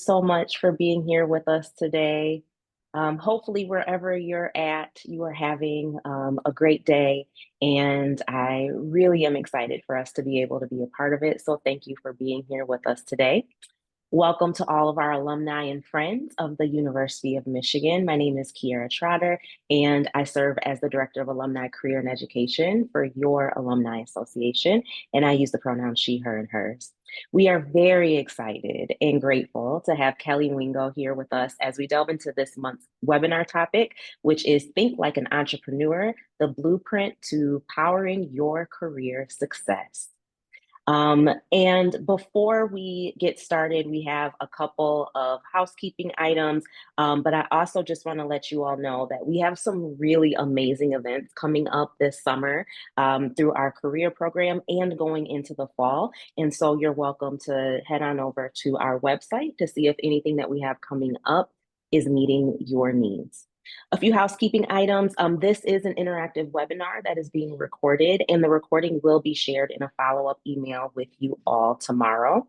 So much for being here with us today. Hopefully, wherever you're at, you are having a great day. And I really am excited for us to be able to be a part of it. So, thank you for being here with us today. Welcome to all of our alumni and friends of the University of Michigan. My name is Kiera Trotter, and I serve as the Director of Alumni Career and Education for your Alumni Association, and I use the pronouns she, her, and hers. We are very excited and grateful to have Kelly Wingo here with us as we delve into this month's webinar topic, which is Think Like an Entrepreneur, the Blueprint to Powering Your Career Success. And before we get started, we have a couple of housekeeping items, but I also just want to let you all know that we have some really amazing events coming up this summer through our career program and going into the fall. And so you're welcome to head on over to our website to see if anything that we have coming up is meeting your needs. A few housekeeping items. This is an interactive webinar that is being recorded, and the recording will be shared in a follow-up email with you all tomorrow.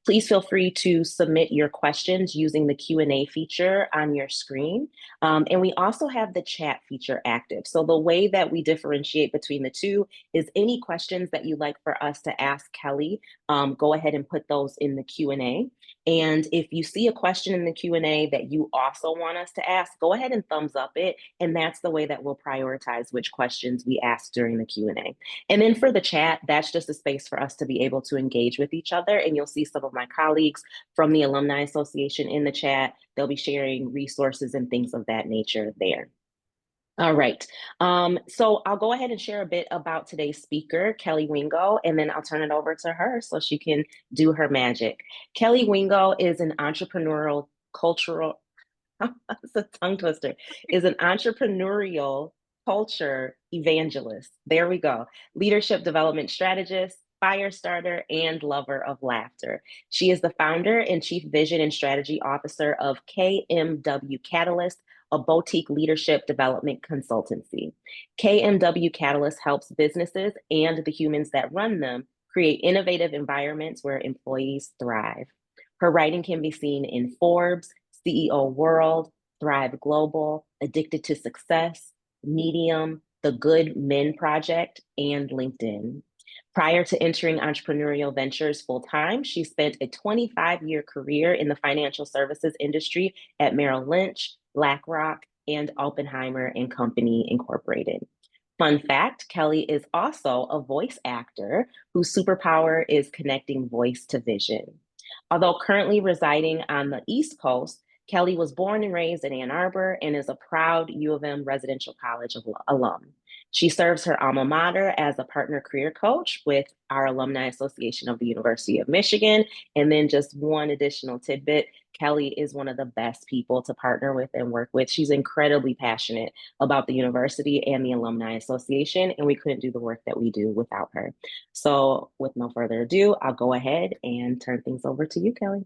Please feel free to submit your questions using the Q&A feature on your screen. And we also have the chat feature active. So the way that we differentiate between the two is any questions that you'd like for us to ask Kelly, go ahead and put those in the Q&A. And if you see a question in the Q&A that you also want us to ask, go ahead and thumbs up it. And that's the way that we'll prioritize which questions we ask during the Q&A. And then for the chat, that's just a space for us to be able to engage with each other. And you'll see some of my colleagues from the Alumni Association in the chat. They'll be sharing resources and things of that nature there. All right. So I'll go ahead and share a bit about today's speaker, Kelly Wingo, and then I'll turn it over to her so she can do her magic. Kelly Wingo is an entrepreneurial cultural, it's a tongue twister, is an entrepreneurial culture evangelist. There we go. Leadership development strategist, fire starter, and lover of laughter. She is the founder and chief vision and strategy officer of KMW Catalyst, a boutique leadership development consultancy. KMW Catalyst helps businesses and the humans that run them create innovative environments where employees thrive. Her writing can be seen in Forbes, CEO World, Thrive Global, Addicted to Success, Medium, The Good Men Project, and LinkedIn. Prior to entering entrepreneurial ventures full time, she spent a 25-year career in the financial services industry at Merrill Lynch, BlackRock, and Oppenheimer and Company Incorporated. Fun fact, Kelly is also a voice actor whose superpower is connecting voice to vision. Although currently residing on the East Coast, Kelly was born and raised in Ann Arbor and is a proud U of M residential college alum. She serves her alma mater as a partner career coach with our Alumni Association of the University of Michigan. And then just one additional tidbit, Kelly is one of the best people to partner with and work with. She's incredibly passionate about the university and the Alumni Association, and we couldn't do the work that we do without her. So with no further ado, I'll go ahead and turn things over to you, Kelly.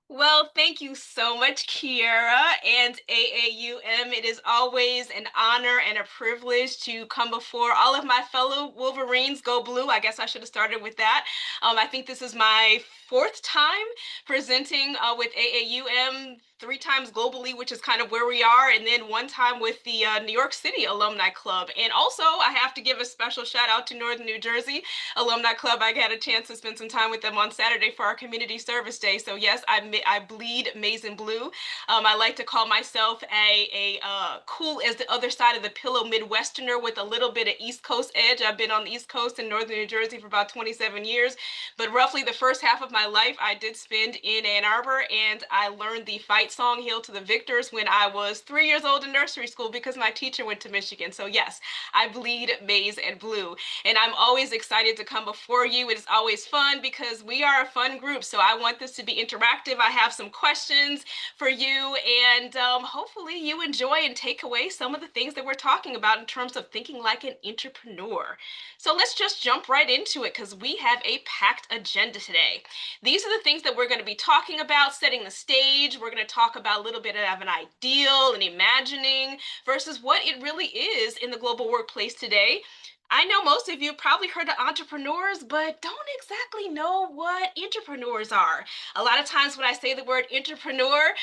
Well, thank you so much, Kiera and AAUM. It is always an honor and a privilege to come before all of my fellow Wolverines. Go Blue. I guess I should have started with that. I think this is my fourth time presenting with AAUM, 3 times globally, which is kind of where we are, and then 1 time with the New York City Alumni Club. And also, I have to give a special shout out to Northern New Jersey Alumni Club. I had a chance to spend some time with them on Saturday for our Community Service Day. So yes, I bleed maize and blue. I like to call myself a cool as the other side of the pillow Midwesterner with a little bit of East Coast edge. I've been on the East Coast in Northern New Jersey for about 27 years, but roughly the first half of my life I did spend in Ann Arbor, and I learned the fight song Hail to the Victors when I was 3 years old in nursery school because my teacher went to Michigan. So yes, I bleed maize and blue, and I'm always excited to come before you. It is always fun because we are a fun group, so I want this to be interactive. I have some questions for you, and hopefully you enjoy and take away some of the things that we're talking about in terms of thinking like an entrepreneur. So let's just jump right into it because we have a packed agenda today. These are the things that we're going to be talking about, setting the stage. We're going to talk about a little bit of an ideal and imagining versus what it really is in the global workplace today. I know most of you probably heard of entrepreneurs, but don't exactly know what entrepreneurs are. A lot of times when I say the word entrepreneur,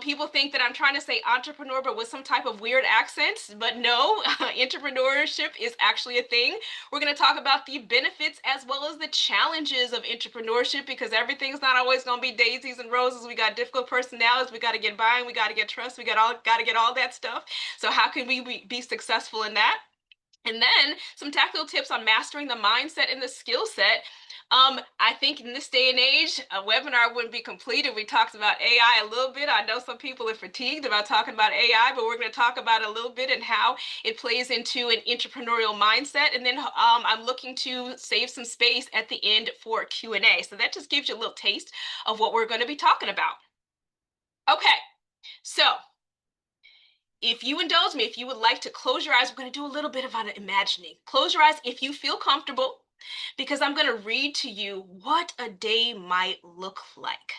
people think that I'm trying to say entrepreneur, but with some type of weird accent. But no, entrepreneurship is actually a thing. We're going to talk about the benefits as well as the challenges of entrepreneurship because everything's not always going to be daisies and roses. We got difficult personalities. We got to get by, and we got to get trust. We got to get all that stuff. So how can we be successful in that? And then some tactical tips on mastering the mindset and the skill set. I think in this day and age, a webinar wouldn't be complete if we talked about AI a little bit. I know some people are fatigued about talking about AI, but we're going to talk about it a little bit and how it plays into an entrepreneurial mindset. And then I'm looking to save some space at the end for Q&A. So that just gives you a little taste of what we're going to be talking about. Okay, so if you indulge me, if you would like to close your eyes, we're going to do a little bit of imagining. Close your eyes if you feel comfortable, because I'm going to read to you what a day might look like.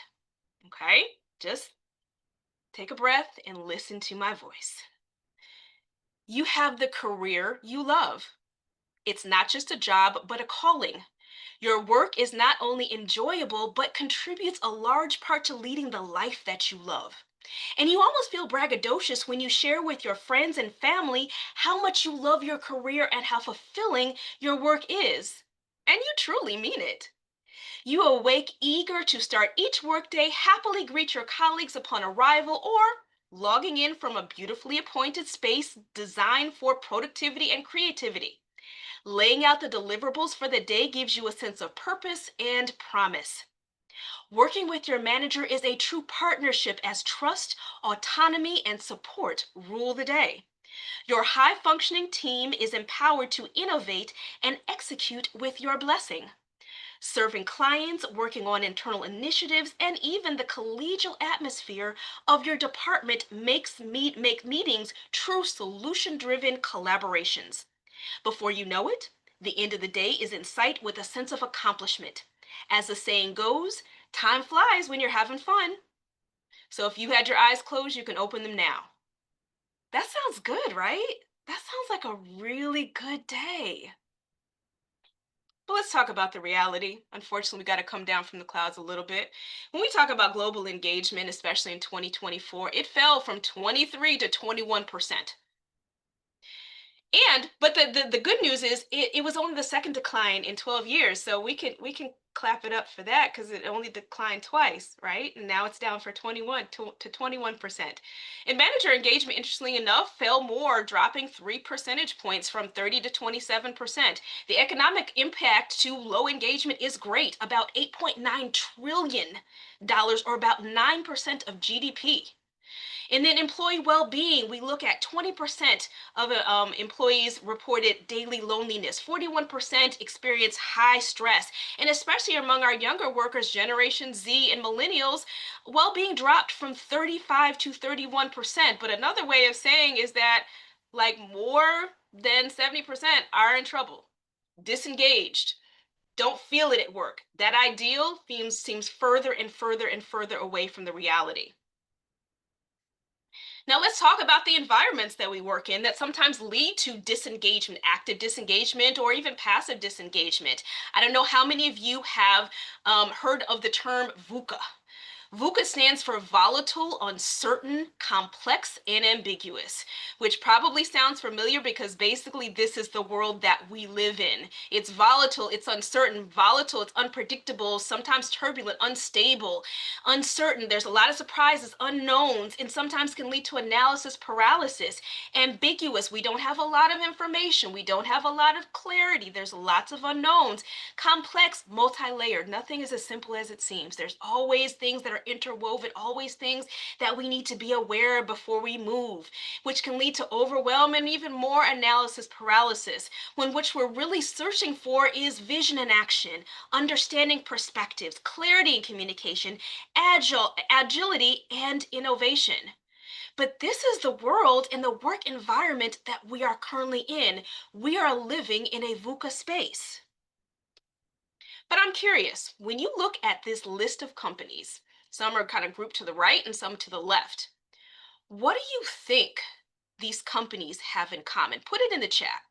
Okay? Just take a breath and listen to my voice. You have the career you love. It's not just a job, but a calling. Your work is not only enjoyable, but contributes a large part to leading the life that you love. And you almost feel braggadocious when you share with your friends and family how much you love your career and how fulfilling your work is. And you truly mean it. You awake eager to start each workday, happily greet your colleagues upon arrival, or logging in from a beautifully appointed space designed for productivity and creativity. Laying out the deliverables for the day gives you a sense of purpose and promise. Working with your manager is a true partnership as trust, autonomy, and support rule the day. Your high functioning team is empowered to innovate and execute with your blessing. Serving clients, working on internal initiatives, and even the collegial atmosphere of your department make meetings true solution driven collaborations. Before you know it, the end of the day is in sight with a sense of accomplishment. As the saying goes, time flies when you're having fun. So if you had your eyes closed, you can open them now. That sounds good, right? That sounds like a really good day. But let's talk about the reality. Unfortunately, we got to come down from the clouds a little bit. When we talk about global engagement, especially in 2024, it fell from 23 to 21%. But the good news is it was only the second decline in 12 years. So we can clap it up for that because it only declined twice, right? And now it's down for 21 to 21%. And manager engagement, interestingly enough, fell more, dropping 3 percentage points from 30 to 27%. The economic impact to low engagement is great, about $8.9 trillion, or about 9% of GDP. And then employee well-being, we look at 20% of employees reported daily loneliness, 41% experience high stress, and especially among our younger workers, Generation Z and millennials, well-being dropped from 35 to 31%. But another way of saying is that like more than 70% are in trouble, disengaged, don't feel it at work. That ideal seems further and further and further away from the reality. Now, let's talk about the environments that we work in that sometimes lead to disengagement, active disengagement, or even passive disengagement. I don't know how many of you have heard of the term VUCA. VUCA stands for volatile, uncertain, complex, and ambiguous, which probably sounds familiar because basically this is the world that we live in. It's volatile, it's uncertain, volatile, it's unpredictable, sometimes turbulent, unstable, uncertain. There's a lot of surprises, unknowns, and sometimes can lead to analysis paralysis. Ambiguous, we don't have a lot of information, we don't have a lot of clarity, there's lots of unknowns. Complex, multi-layered, nothing is as simple as it seems. There's always things that are interwoven, always things that we need to be aware of before we move, which can lead to overwhelm and even more analysis paralysis, when what we're really searching for is vision and action, understanding perspectives, clarity in communication, agility, and innovation. But this is the world and the work environment that we are currently in. We are living in a VUCA space. But I'm curious, when you look at this list of companies, some are kind of grouped to the right and some to the left, what do you think these companies have in common? Put it in the chat.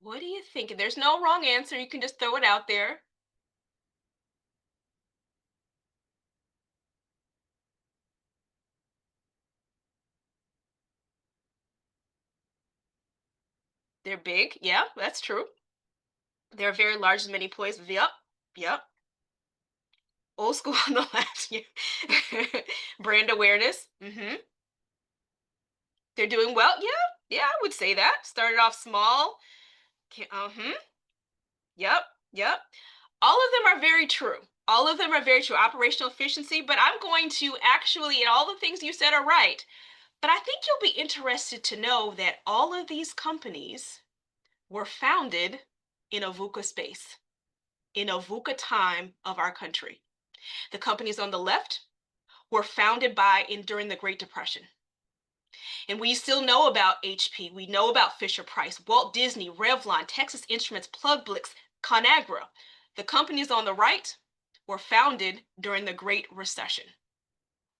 What do you think? There's no wrong answer. You can just throw it out there. They're big. Yeah, that's true. They're very large in many places. Yep. Yep. Old school on the left. Yeah. Brand awareness. They're doing well. Yeah. Yeah, I would say that. Started off small. Uh-huh. Yep. Yep. All of them are very true. All of them are very true. Operational efficiency, but I'm going to actually, and all the things you said are right. But I think you'll be interested to know that all of these companies were founded in a VUCA space, in a VUCA time of our country. The companies on the left were founded by in during the Great Depression. And we still know about HP, we know about Fisher Price, Walt Disney, Revlon, Texas Instruments, Publix, ConAgra. The companies on the right were founded during the Great Recession.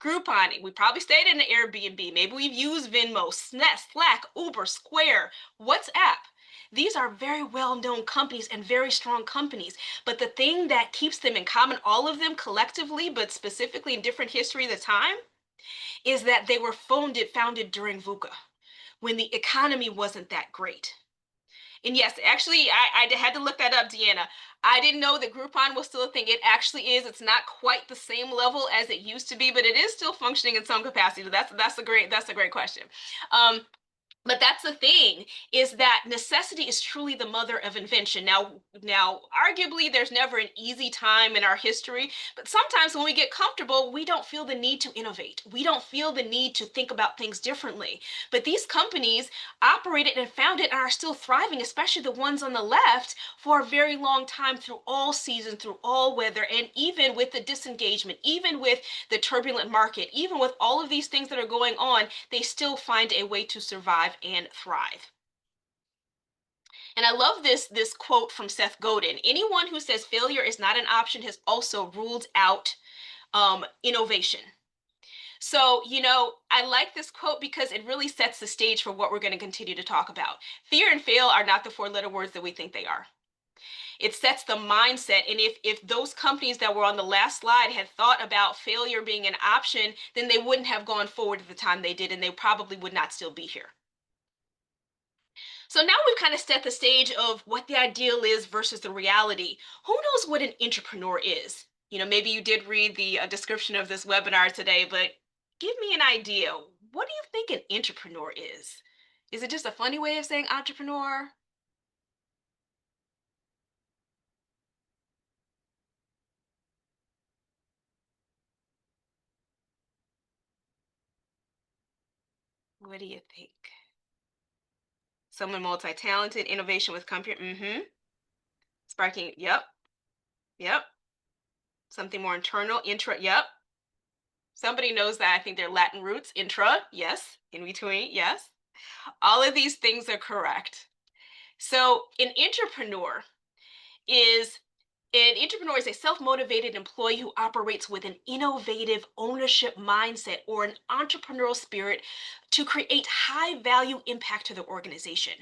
Groupon, we probably stayed in an Airbnb. Maybe we've used Venmo, Slack, Uber, Square, WhatsApp. These are very well-known companies and very strong companies. But the thing that keeps them in common, all of them collectively, but specifically in different history of the time, is that they were founded during VUCA, when the economy wasn't that great. And yes, actually, I had to look that up, Deanna. I didn't know that Groupon was still a thing. It actually is. It's not quite the same level as it used to be, but it is still functioning in some capacity. So that's a great question. Um, but that's the thing, is that necessity is truly the mother of invention. Now arguably there's never an easy time in our history, but sometimes when we get comfortable we don't feel the need to innovate, we don't feel the need to think about things differently. But these companies operated and founded and are still thriving, especially the ones on the left, for a very long time, through all seasons, through all weather, and even with the disengagement, even with the turbulent market, even with all of these things that are going on, they still find a way to survive and thrive. And I love this quote from Seth Godin. Anyone who says failure is not an option has also ruled out innovation. So, I like this quote because it really sets the stage for what we're going to continue to talk about. Fear and fail are not the four-letter words that we think they are. It sets the mindset. And if those companies that were on the last slide had thought about failure being an option, then they wouldn't have gone forward at the time they did, and they probably would not still be here. So now we've kind of set the stage of what the ideal is versus the reality. Who knows what an entrepreneur is? Maybe you did read the description of this webinar today, but give me an idea. What do you think an entrepreneur is? Is it just a funny way of saying entrepreneur? What do you think? Someone multi-talented, innovation with computer. Sparking. Yep. Yep. Something more internal. Intra. Yep. Somebody knows that. I think they're Latin roots. Intra. Yes. In between. Yes. All of these things are correct. So is an entrepreneur is a self-motivated employee who operates with an innovative ownership mindset or an entrepreneurial spirit to create high value impact to the organization.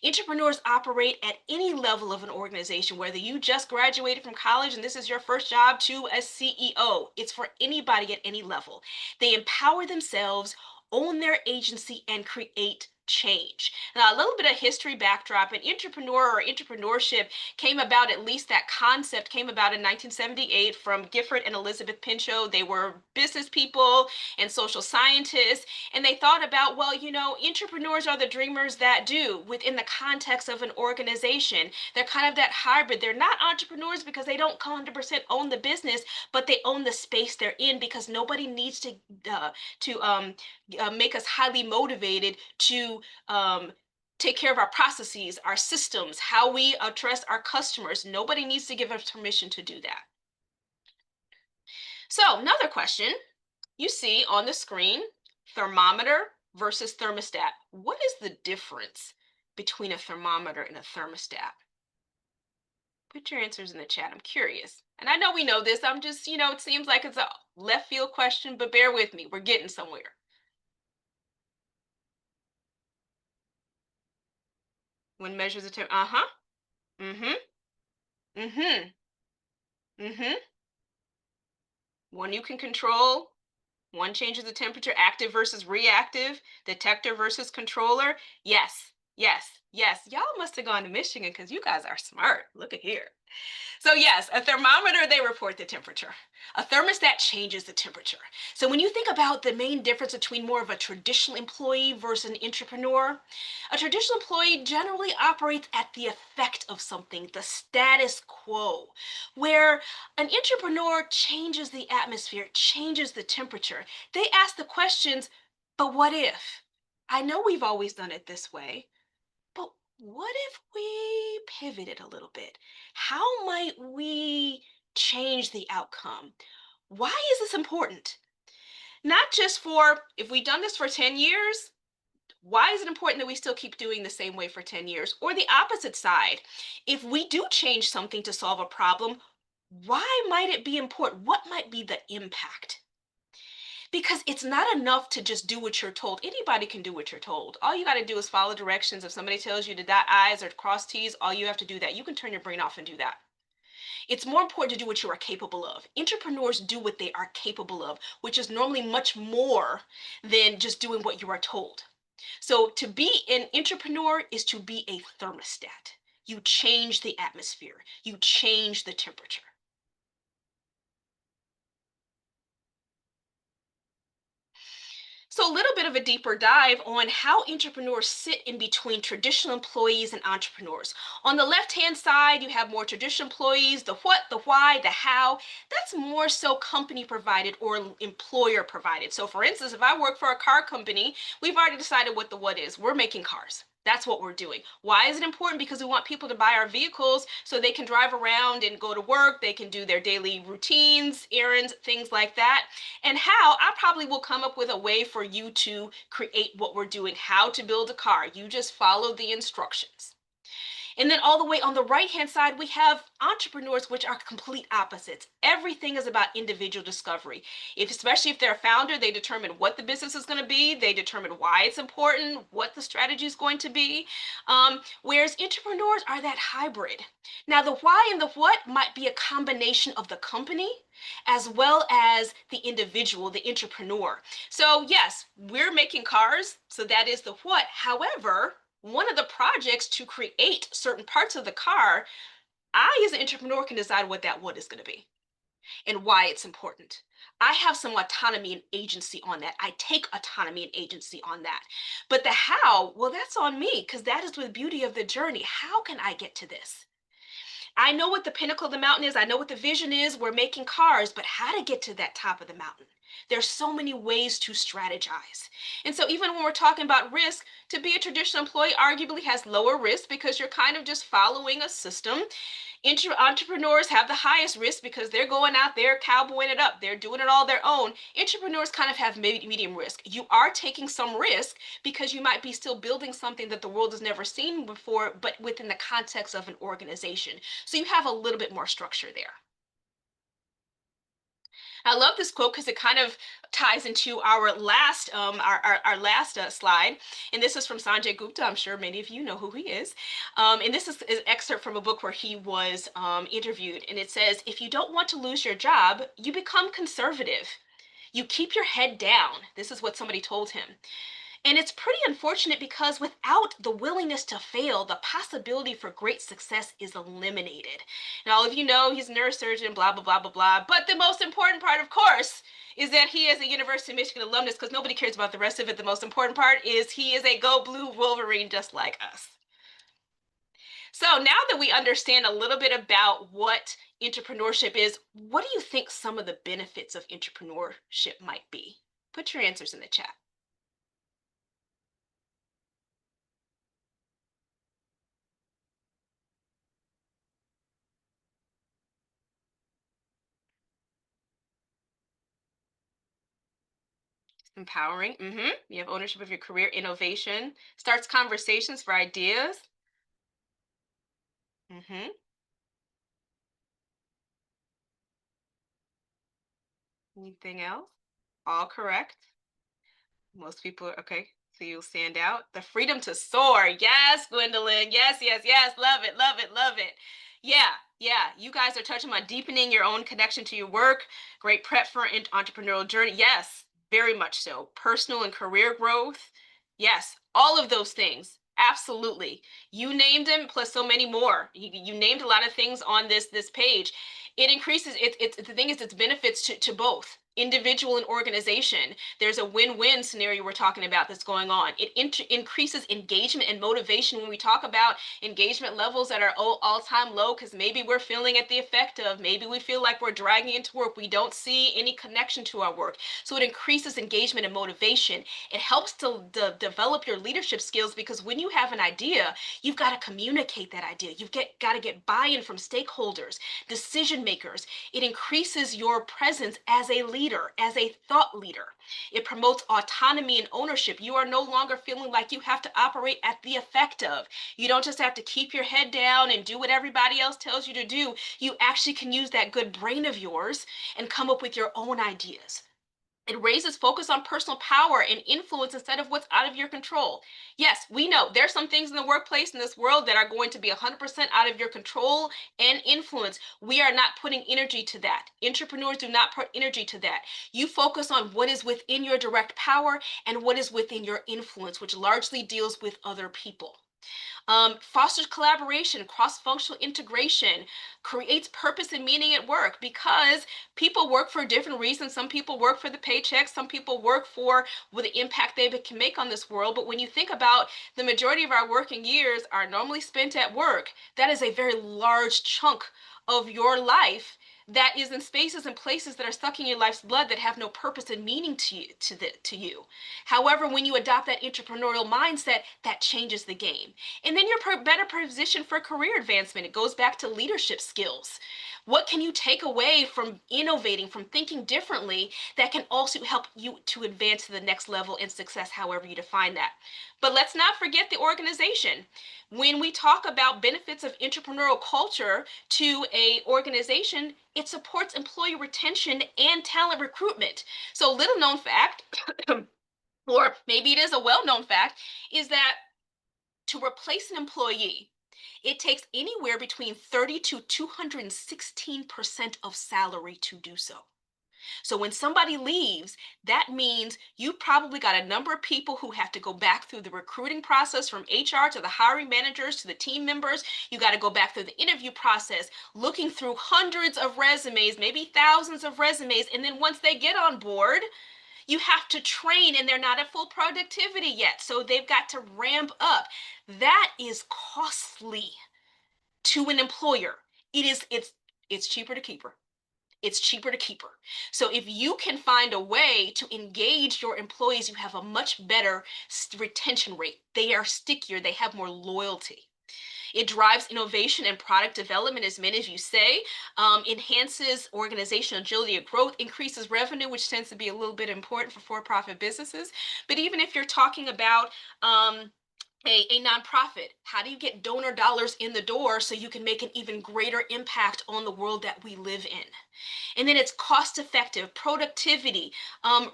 Entrepreneurs operate at any level of an organization, whether you just graduated from college and this is your first job to a CEO. It's for anybody at any level. They empower themselves, own their agency, and create change. Now, a little bit of history backdrop: an entrepreneur or entrepreneurship came about, at least that concept came about in 1978 from Gifford and Elizabeth Pinchot. They were business people and social scientists, and they thought about, well, entrepreneurs are the dreamers that do within the context of an organization. They're kind of that hybrid. They're not entrepreneurs because they don't 100% own the business, but they own the space they're in, because nobody needs to make us highly motivated to take care of our processes, our systems, how we address our customers. Nobody needs to give us permission to do that. So, another question you see on the screen: thermometer versus thermostat. What is the difference between a thermometer and a thermostat? Put your answers in the chat. I'm curious. And I know we know this. I'm just, it seems like it's a left field question, but bear with me. We're getting somewhere. One measures the temp. Uh-huh. Mm-hmm. Mm-hmm. Mm-hmm. One you can control. One changes the temperature, active versus reactive, detector versus controller. Yes, yes, yes. Y'all must have gone to Michigan because you guys are smart. Look at here. So, yes, a thermometer, they report the temperature. A thermostat changes the temperature. So, when you think about the main difference between more of a traditional employee versus an entrepreneur, a traditional employee generally operates at the effect of something, the status quo, where an entrepreneur changes the atmosphere, changes the temperature. They ask the questions, but what if? I know we've always done it this way, but what if we pivoted a little bit? How might we change the outcome? Why is this important? Not just for if we've done this for 10 years, why is it important that we still keep doing the same way for 10 years? Or the opposite side, if we do change something to solve a problem, why might it be important? What might be the impact? Because it's not enough to just do what you're told. Anybody can do what you're told. All you got to do is follow directions. If somebody tells you to dot I's or cross T's, all you have to do that. You can turn your brain off and do that. It's more important to do what you are capable of. Entrepreneurs do what they are capable of, which is normally much more than just doing what you are told. So to be an entrepreneur is to be a thermostat. You change the atmosphere, you change the temperature. So, a little bit of a deeper dive on how entrepreneurs sit in between traditional employees and entrepreneurs. On the left hand side, you have more traditional employees, the what, the why, the how. That's more so company provided or employer provided. So, for instance, if I work for a car company, we've already decided what the what is. We're making cars. That's what we're doing. Why is it important? Because we want people to buy our vehicles so they can drive around and go to work. They can do their daily routines, errands, things like that. And how I probably will come up with a way for you to create what we're doing, how to build a car. You just follow the instructions. And then all the way on the right hand side, we have entrepreneurs, which are complete opposites. Everything is about individual discovery. If, especially if they're a founder, they determine what the business is going to be, they determine why it's important, what the strategy is going to be. Whereas entrepreneurs are that hybrid. Now, the why and the what might be a combination of the company as well as the individual, the entrepreneur. So, yes, we're making cars, so that is the what. However, one of the projects to create certain parts of the car, I as an entrepreneur can decide what that what is going to be and why it's important. I have some autonomy and agency on that. I take autonomy and agency on that. But the how, well, that's on me because that is the beauty of the journey. How can I get to this? I know what the pinnacle of the mountain is. I know what the vision is. We're making cars, but how to get to that top of the mountain? There's so many ways to strategize. And so even when we're talking about risk, to be a traditional employee arguably has lower risk because you're kind of just following a system. Entrepreneurs have the highest risk because they're going out there cowboying it up. They're doing it all their own. Entrepreneurs kind of have medium risk. You are taking some risk because you might be still building something that the world has never seen before, but within the context of an organization. So you have a little bit more structure there. I love this quote because it kind of ties into our last our last slide, and this is from Sanjay Gupta. I'm sure many of you know who he is, and this is an excerpt from a book where he was interviewed, and it says, "If you don't want to lose your job, you become conservative. You keep your head down." This is what somebody told him. And it's pretty unfortunate because without the willingness to fail, the possibility for great success is eliminated. Now, all of you know he's a neurosurgeon, blah, blah, blah, blah, blah. But the most important part, of course, is that he is a University of Michigan alumnus because nobody cares about the rest of it. The most important part is he is a Go Blue Wolverine just like us. So now that we understand a little bit about what entrepreneurship is, what do you think some of the benefits of entrepreneurship might be? Put your answers in the chat. Empowering. You have ownership of your career. Innovation starts conversations for ideas. hmm Anything else? All correct. Most people are okay. So you'll stand out. The freedom to soar. Yes, Gwendolyn. Yes, yes, yes. Love it, love it, love it. Yeah, yeah. You guys are touching on deepening your own connection to your work. Great prep for an entrepreneurial journey. Yes, very much so. Personal and career growth. Yes, all of those things. Absolutely. You named them plus so many more. You named a lot of things on this page. It increases it's the thing is it's benefits to both individual and organization. There's a win-win scenario we're talking about that's going on. It increases engagement and motivation when we talk about engagement levels that are all-time low because maybe we're feeling at the effect of, maybe we feel like we're dragging into work. We don't see any connection to our work. So it increases engagement and motivation. It helps to develop your leadership skills because when you have an idea, you've got to communicate that idea. You've got to get buy-in from stakeholders, decision makers. It increases your presence as a leader, as a thought leader. It promotes autonomy and ownership. You are no longer feeling like you have to operate at the effect of. You don't just have to keep your head down and do what everybody else tells you to do. You actually can use that good brain of yours and come up with your own ideas. It raises focus on personal power and influence instead of what's out of your control. Yes, we know there's some things in the workplace in this world that are going to be 100% out of your control and influence. We are not putting energy to that. Entrepreneurs do not put energy to that. You focus on what is within your direct power and what is within your influence, which largely deals with other people. Fosters collaboration, cross-functional integration, creates purpose and meaning at work because people work for different reasons. Some people work for the paycheck, some people work for the impact they can make on this world. But when you think about the majority of our working years are normally spent at work, that is a very large chunk of your life that is in spaces and places that are sucking your life's blood that have no purpose and meaning to you. However, when you adopt that entrepreneurial mindset, that changes the game. And then you're better positioned for career advancement. It goes back to leadership skills. What can you take away from innovating, from thinking differently, that can also help you to advance to the next level in success, however you define that? But let's not forget the organization. When we talk about benefits of entrepreneurial culture to a organization, it supports employee retention and talent recruitment. So little known fact, or maybe it is a well-known fact, is that to replace an employee, it takes anywhere between 30 to 216% of salary to do so. So when somebody leaves, that means you probably got a number of people who have to go back through the recruiting process from HR to the hiring managers to the team members. You got to go back through the interview process, looking through hundreds of resumes, maybe thousands of resumes. And then once they get on board, you have to train and they're not at full productivity yet. So they've got to ramp up. That is costly to an employer. It's cheaper to keep her. It's cheaper to keep her. So if you can find a way to engage your employees, you have a much better retention rate. They are stickier, they have more loyalty. It drives innovation and product development, as many as you say, enhances organizational agility and growth, increases revenue, which tends to be a little bit important for for-profit businesses. But even if you're talking about a nonprofit, how do you get donor dollars in the door so you can make an even greater impact on the world that we live in? And then it's cost effective, productivity,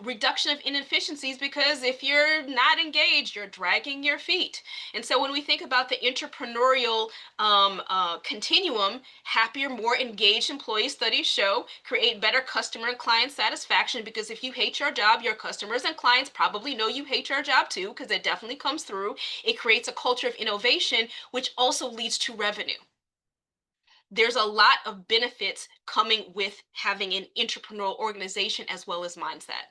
reduction of inefficiencies, because if you're not engaged, you're dragging your feet. And so when we think about the entrepreneurial continuum, happier, more engaged employees, studies show, create better customer and client satisfaction, because if you hate your job, your customers and clients probably know you hate your job too, because it definitely comes through. It creates a culture of innovation, which also leads to revenue. There's a lot of benefits coming with having an entrepreneurial organization as well as mindset.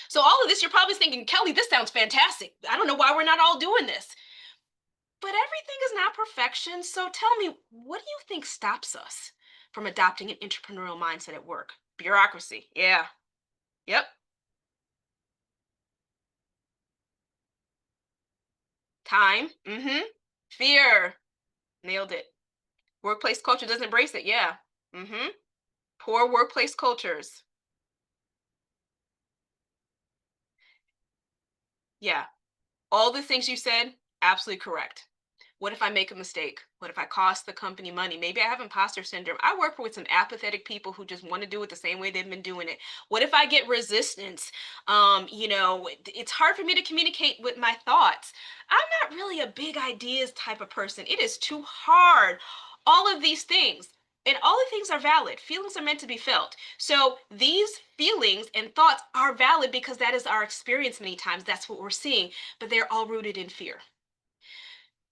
So all of this, you're probably thinking, Kelly, this sounds fantastic. I don't know why we're not all doing this. But everything is not perfection. So tell me, what do you think stops us from adopting an entrepreneurial mindset at work? Bureaucracy. Yeah. Yep. Time. Mm-hmm. Fear. Nailed it. Workplace culture doesn't embrace it. Yeah. Mm-hmm. Poor workplace cultures. Yeah. All the things you said, absolutely correct. What if I make a mistake? What if I cost the company money? Maybe I have imposter syndrome. I work with some apathetic people who just want to do it the same way they've been doing it. What if I get resistance? It's hard for me to communicate with my thoughts. I'm not really a big ideas type of person. It is too hard. All of these things. And all the things are valid. Feelings are meant to be felt. So these feelings and thoughts are valid because that is our experience many times. That's what we're seeing. But they're all rooted in fear.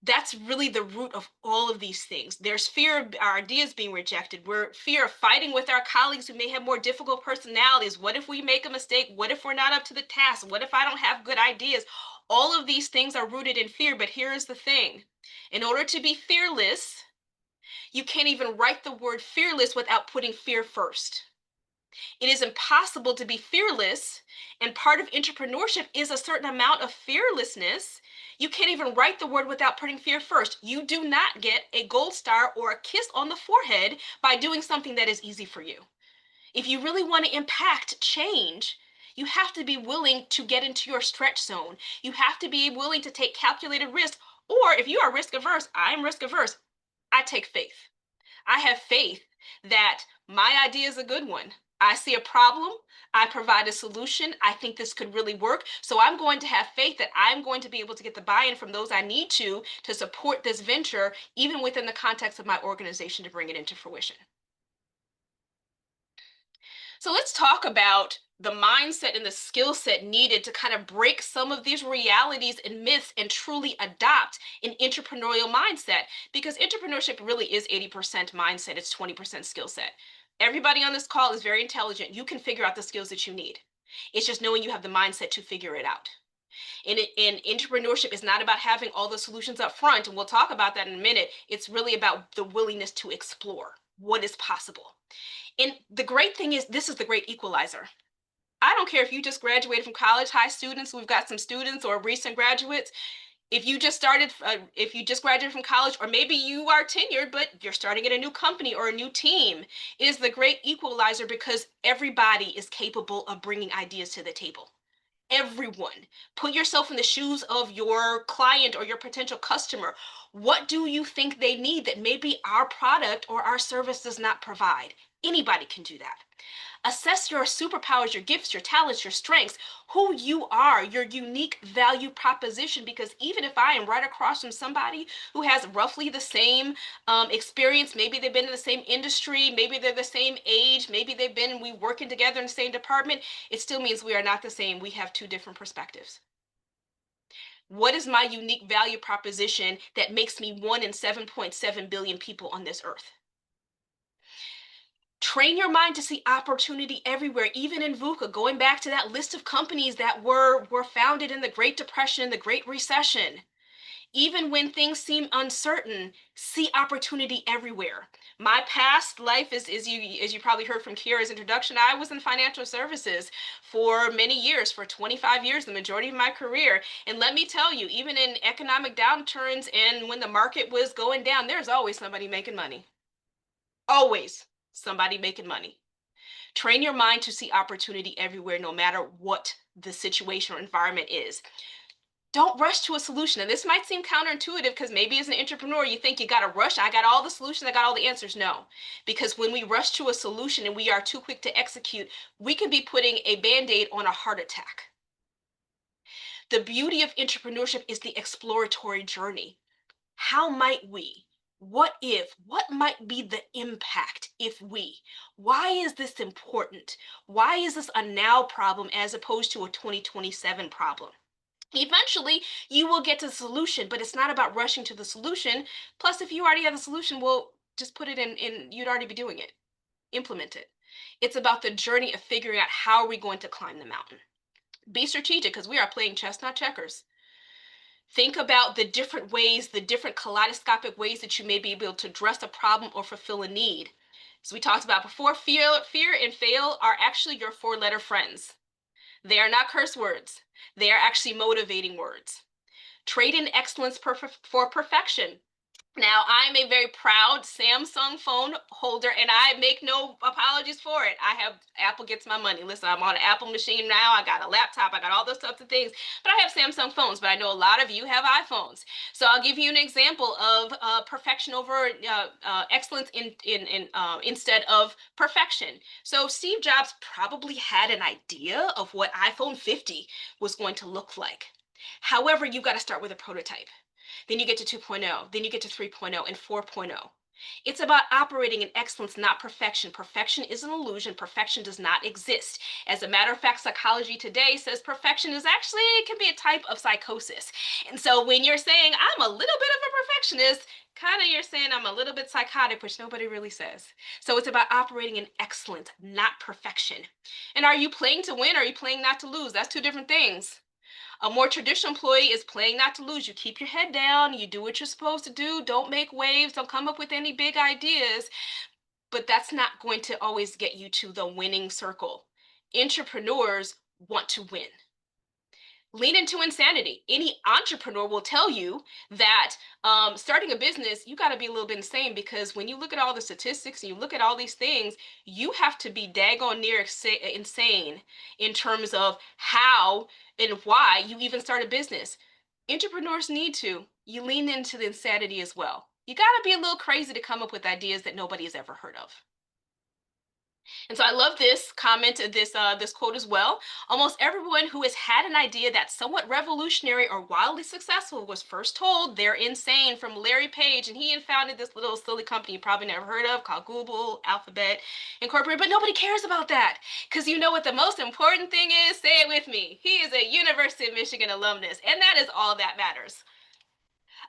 That's really the root of all of these things. There's fear of our ideas being rejected. We're fear of fighting with our colleagues who may have more difficult personalities. What if we make a mistake? What if we're not up to the task? What if I don't have good ideas? All of these things are rooted in fear. But here is the thing. In order to be fearless, you can't even write the word fearless without putting fear first. It is impossible to be fearless. And part of entrepreneurship is a certain amount of fearlessness. You can't even write the word without putting fear first. You do not get a gold star or a kiss on the forehead by doing something that is easy for you. If you really want to impact change, you have to be willing to get into your stretch zone. You have to be willing to take calculated risk. Or if you are risk averse, I'm risk averse, I take faith. I have faith that my idea is a good one. I see a problem. I provide a solution. I think this could really work. So I'm going to have faith that I'm going to be able to get the buy-in from those I need to support this venture, even within the context of my organization to bring it into fruition. So let's talk about the mindset and the skill set needed to kind of break some of these realities and myths and truly adopt an entrepreneurial mindset, because entrepreneurship really is 80% mindset, it's 20% skill set. Everybody on this call is very intelligent. You can figure out the skills that you need. It's just knowing you have the mindset to figure it out. And entrepreneurship is not about having all the solutions up front, and we'll talk about that in a minute. It's really about the willingness to explore what is possible. And the great thing is, this is the great equalizer. I don't care if you just graduated from college, high students, we've got some students or recent graduates. If you just graduated from college, or maybe you are tenured, but you're starting at a new company or a new team, it is the great equalizer because everybody is capable of bringing ideas to the table. Everyone. Put yourself in the shoes of your client or your potential customer. What do you think they need that maybe our product or our service does not provide? Anybody can do that. Assess your superpowers, your gifts, your talents, your strengths, who you are, your unique value proposition. Because even if I am right across from somebody who has roughly the same experience, maybe they've been in the same industry, maybe they're the same age, maybe we working together in the same department, it still means we are not the same. We have two different perspectives. What is my unique value proposition that makes me one in 7.7 billion people on this earth? Train your mind to see opportunity everywhere, even in VUCA, going back to that list of companies that were founded in the Great Depression, the Great Recession. Even when things seem uncertain, see opportunity everywhere. My past life is, as you probably heard from Kira's introduction, I was in financial services for many years, for 25 years, the majority of my career. And let me tell you, even in economic downturns and when the market was going down, there's always somebody making money. Always somebody making money. Train your mind to see opportunity everywhere, no matter what the situation or environment is. Don't rush to a solution. And this might seem counterintuitive because maybe as an entrepreneur, you think you got to rush. I got all the solutions, I got all the answers. No, because when we rush to a solution and we are too quick to execute, we can be putting a band aid on a heart attack. The beauty of entrepreneurship is the exploratory journey. How might we? What if? What might be the impact if we? Why is this important? Why is this a now problem as opposed to a 2027 problem? Eventually, you will get to the solution, but it's not about rushing to the solution. Plus, if you already have the solution, well, just put it in, you'd already be doing it. Implement it. It's about the journey of figuring out how are we going to climb the mountain. Be strategic because we are playing chess, not checkers. Think about the different ways, the different kaleidoscopic ways that you may be able to address a problem or fulfill a need. As we talked about before, fear and fail are actually your four-letter friends. They are not curse words. They are actually motivating words. Trade in excellence for perfection. Now, I'm a very proud Samsung phone holder and I make no apologies for it. I have Apple gets my money. Listen, I'm on an Apple machine now. I got a laptop. I got all those types of things. But I have Samsung phones, but I know a lot of you have iPhones. So I'll give you an example of perfection over excellence instead of perfection. So Steve Jobs probably had an idea of what iPhone 50 was going to look like. However, you've got to start with a prototype. Then you get to 2.0, then you get to 3.0 and 4.0. It's about operating in excellence, not perfection. Perfection is an illusion. Perfection does not exist. As a matter of fact, psychology today says perfection is actually, it can be a type of psychosis. And so when you're saying, I'm a little bit of a perfectionist, kind of you're saying I'm a little bit psychotic, which nobody really says. So it's about operating in excellence, not perfection. And are you playing to win? Or are you playing not to lose? That's two different things. A more traditional employee is playing not to lose. You keep your head down, you do what you're supposed to do, don't make waves, don't come up with any big ideas, but that's not going to always get you to the winning circle. Entrepreneurs want to win. Lean into insanity. Any entrepreneur will tell you that starting a business, you got to be a little bit insane because when you look at all the statistics and you look at all these things, you have to be daggone near insane in terms of how and why you even start a business. Entrepreneurs need to. You lean into the insanity as well. You got to be a little crazy to come up with ideas that nobody has ever heard of. And so I love this comment, this quote as well. Almost everyone who has had an idea that's somewhat revolutionary or wildly successful was first told they're insane from Larry Page, and he had founded this little silly company you probably never heard of called Google Alphabet Incorporated. But nobody cares about that because you know what the most important thing is? Say it with me. He is a University of Michigan alumnus, and that is all that matters.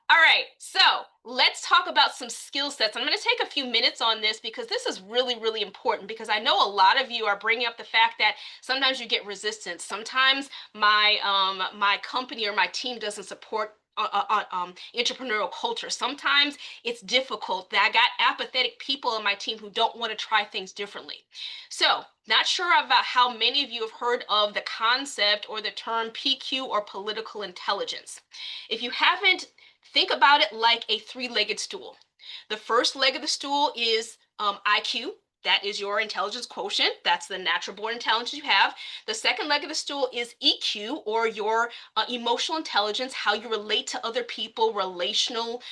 All right, so let's talk about some skill sets. I'm going to take a few minutes on this because this is really, really important because I know a lot of you are bringing up the fact that sometimes you get resistance. Sometimes my company or my team doesn't support entrepreneurial culture. Sometimes it's difficult that I got apathetic people on my team who don't want to try things differently. So, not sure about how many of you have heard of the concept or the term PQ or political intelligence. If you haven't, think about it like a three-legged stool. The first leg of the stool is IQ. That is your intelligence quotient. That's the natural born intelligence you have. The second leg of the stool is EQ, or your emotional intelligence, how you relate to other people, relational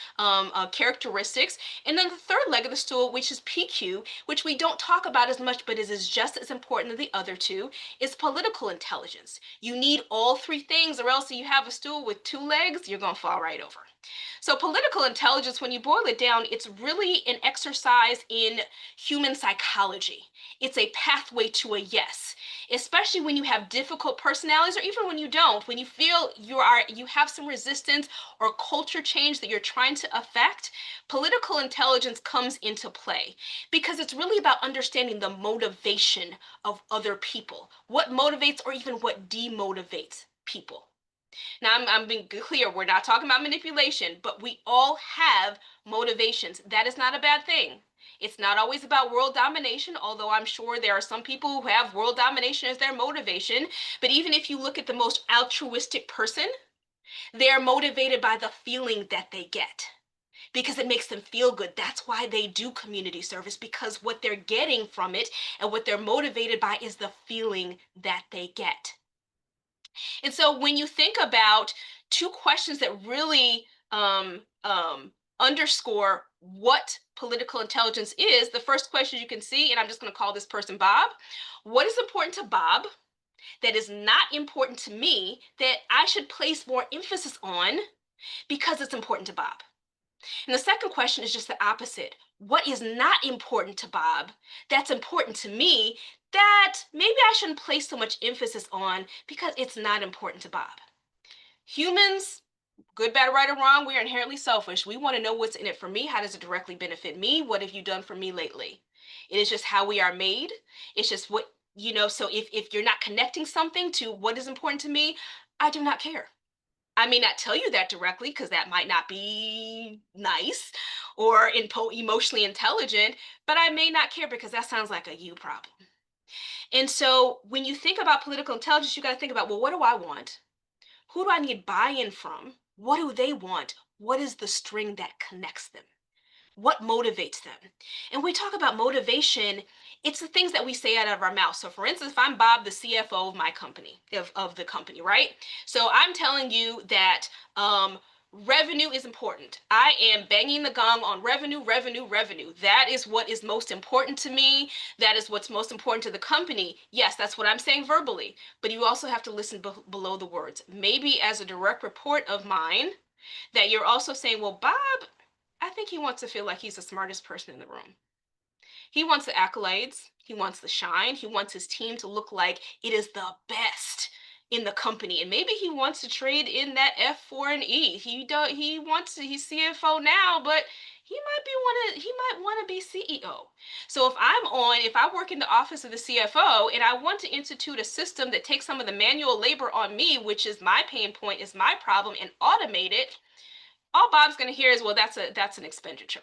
characteristics. And then the third leg of the stool, which is PQ, which we don't talk about as much, but is just as important as the other two, is political intelligence. You need all three things, or else you have a stool with two legs, you're going to fall right over. So, political intelligence, when you boil it down, it's really an exercise in human psychology. It's a pathway to a yes, especially when you have difficult personalities, or even when you don't, when you feel you have some resistance or culture change that you're trying to affect. Political intelligence comes into play because it's really about understanding the motivation of other people, what motivates or even what demotivates people. Now, I'm being clear, we're not talking about manipulation, but we all have motivations. That is not a bad thing. It's not always about world domination, although I'm sure there are some people who have world domination as their motivation. But even if you look at the most altruistic person, they're motivated by the feeling that they get because it makes them feel good. That's why they do community service, because what they're getting from it and what they're motivated by is the feeling that they get. And so when you think about two questions that really underscore what political intelligence is, the first question you can see, and I'm just going to call this person Bob. What is important to Bob that is not important to me that I should place more emphasis on because it's important to Bob? And the second question is just the opposite. What is not important to Bob that's important to me that maybe I shouldn't place so much emphasis on because it's not important to Bob? Humans, good, bad, right, or wrong, we are inherently selfish. We want to know what's in it for me. How does it directly benefit me? What have you done for me lately? It is just how we are made. It's just what, so if you're not connecting something to what is important to me, I do not care. I may not tell you that directly because that might not be nice or emotionally intelligent, but I may not care because that sounds like a you problem. And so when you think about political intelligence, you got to think about, well, what do I want? Who do I need buy in from? What do they want? What is the string that connects them? What motivates them? And we talk about motivation, it's the things that we say out of our mouth. So for instance, if I'm Bob, the CFO of my company, of the company, right? So I'm telling you that revenue is important. I am banging the gong on revenue, revenue, revenue. That is what is most important to me. That is what's most important to the company. Yes, that's what I'm saying verbally, but you also have to listen below the words. Maybe as a direct report of mine, that you're also saying, well, Bob, I think he wants to feel like he's the smartest person in the room. He wants the accolades, he wants the shine, he wants his team to look like it is the best in the company. And maybe he wants to trade in that F for an E. He wants to, he's CFO now, but he might want to be CEO. So if I work in the office of the CFO and I want to institute a system that takes some of the manual labor on me, which is my pain point, is my problem, and automate it, all Bob's going to hear is, well, that's an expenditure.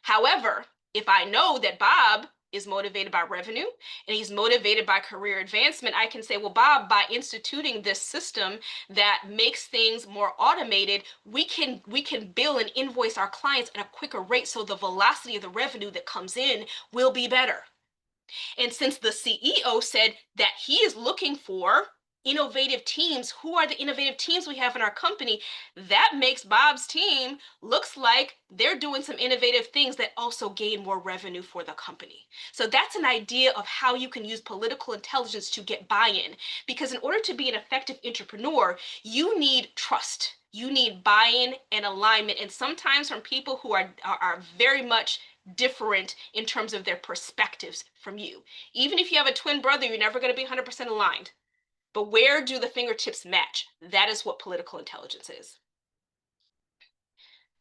However, if I know that Bob is motivated by revenue and he's motivated by career advancement, I can say, well, Bob, by instituting this system that makes things more automated, we can bill and invoice our clients at a quicker rate, so the velocity of the revenue that comes in will be better. And since the CEO said that he is looking for innovative teams, who are the innovative teams we have in our company? That makes Bob's team looks like they're doing some innovative things that also gain more revenue for the company. So that's an idea of how you can use political intelligence to get buy-in. Because in order to be an effective entrepreneur, you need trust. You need buy-in and alignment. And sometimes from people who are very much different in terms of their perspectives from you. Even if you have a twin brother, you're never going to be 100% aligned. But where do the fingertips match? That is what political intelligence is.